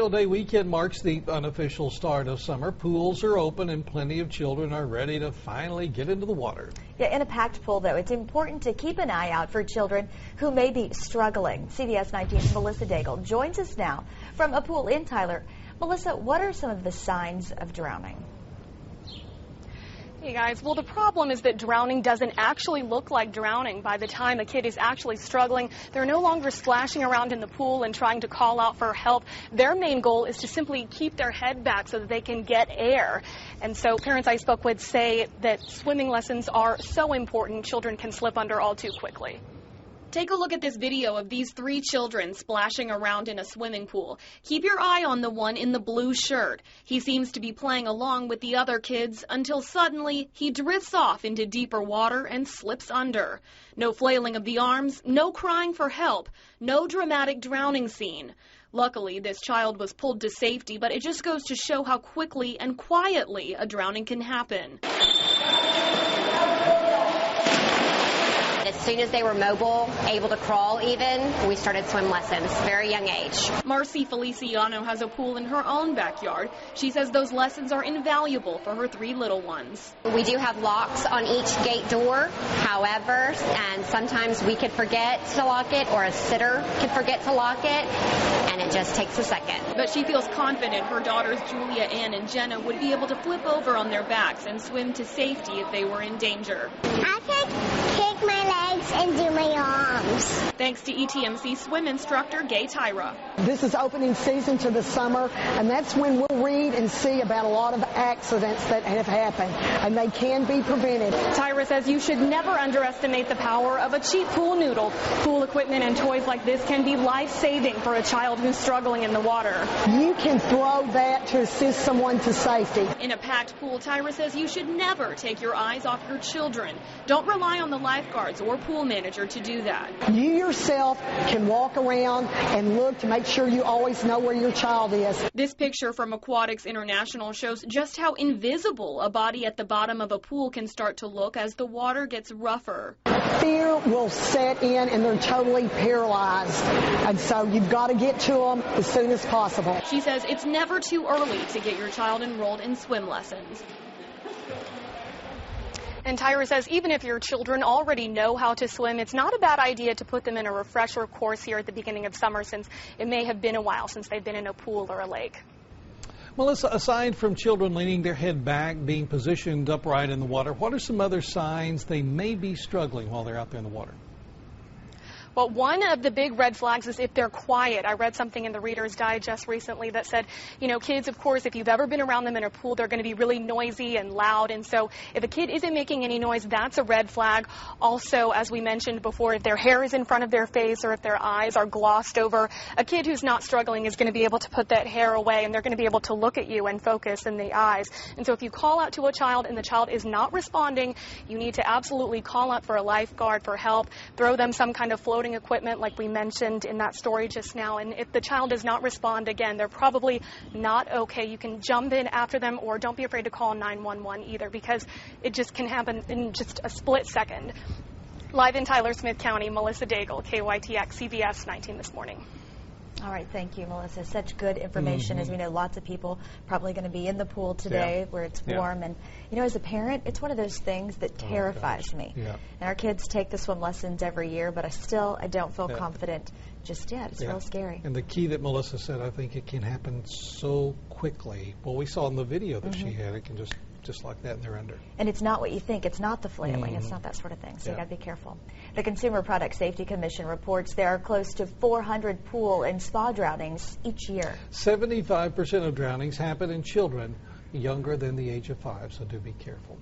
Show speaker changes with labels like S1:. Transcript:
S1: Memorial Day weekend marks the unofficial start of summer. Pools are open and plenty of children are ready to finally get into the water.
S2: Yeah, in a packed pool, though, it's important to keep an eye out for children who may be struggling. CBS 19's Melissa Daigle joins us now from a pool in Tyler. Melissa, what are some of the signs of drowning?
S3: Hey guys, well the problem is that drowning doesn't actually look like drowning by the time a kid is actually struggling. They're no longer splashing around in the pool and trying to call out for help. Their main goal is to simply keep their head back so that they can get air. And so parents I spoke with say that swimming lessons are so important, children can slip under all too quickly. Take a look at this video of these 3 children splashing around in a swimming pool. Keep your eye on the one in the blue shirt. He seems to be playing along with the other kids until suddenly he drifts off into deeper water and slips under. No flailing of the arms, no crying for help, no dramatic drowning scene. Luckily, this child was pulled to safety, but it just goes to show how quickly and quietly a drowning can happen.
S4: As soon as they were mobile, able to crawl even, we started swim lessons, very young age.
S3: Marcy Feliciano has a pool in her own backyard. She says those lessons are invaluable for her 3 little ones.
S4: We do have locks on each gate door, however, and sometimes we could forget to lock it or a sitter could forget to lock it, and it just takes a second.
S3: But she feels confident her daughters Julia, Ann, and Jenna would be able to flip over on their backs and swim to safety if they were in danger.
S5: I could kick my legs and do my arms.
S3: Thanks to ETMC swim instructor Tyra.
S6: This is opening season to the summer, and that's when we'll read and see about a lot of accidents that have happened, and they can be prevented.
S3: Tyra says you should never underestimate the power of a cheap pool noodle. Pool equipment and toys like this can be life-saving for a child who's struggling in the water.
S6: You can throw that to assist someone to safety.
S3: In a packed pool, Tyra says you should never take your eyes off your children. Don't rely on the lifeguards or pool manager to do that.
S6: You yourself can walk around and look to make sure you always know where your child is.
S3: This picture from Aquatics International shows just how invisible a body at the bottom of a pool can start to look as the water gets rougher.
S6: Fear will set in and they're totally paralyzed, and so you've got to get to them as soon as possible.
S3: She says it's never too early to get your child enrolled in swim lessons. And Tyra says even if your children already know how to swim, it's not a bad idea to put them in a refresher course here at the beginning of summer, since it may have been a while since they've been in a pool or a lake.
S1: Melissa, aside from children leaning their head back, being positioned upright in the water, what are some other signs they may be struggling while they're out there in the water?
S3: Well, one of the big red flags is if they're quiet. I read something in the Reader's Digest recently that said, you know, kids, of course, if you've ever been around them in a pool, they're going to be really noisy and loud. And so if a kid isn't making any noise, that's a red flag. Also, as we mentioned before, if their hair is in front of their face or if their eyes are glossed over, a kid who's not struggling is going to be able to put that hair away and they're going to be able to look at you and focus in the eyes. And so if you call out to a child and the child is not responding, you need to absolutely call out for a lifeguard for help, throw them some kind of floating equipment like we mentioned in that story just now. And if the child does not respond, again, they're probably not okay. You can jump in after them, or don't be afraid to call 911 either, because it just can happen in just a split second. Live in Tyler, Smith County, Melissa Daigle, KYTX CBS 19 this morning.
S2: All right, thank you, Melissa. Such good information. As we know, lots of people probably going to be in the pool today where it's warm. And, you know, as a parent, it's one of those things that terrifies me. And our kids take the swim lessons every year, but I don't feel confident just yet. It's real scary.
S1: And the key that Melissa said, I think it can happen so quickly. Well, we saw in the video that she had, it can just like that, and they're under.
S2: And it's not what you think. It's not the flailing. It's not that sort of thing. So you got to be careful. The Consumer Product Safety Commission reports there are close to 400 pool and spa drownings each year.
S1: 75% of drownings happen in children younger than the age of 5, so do be careful.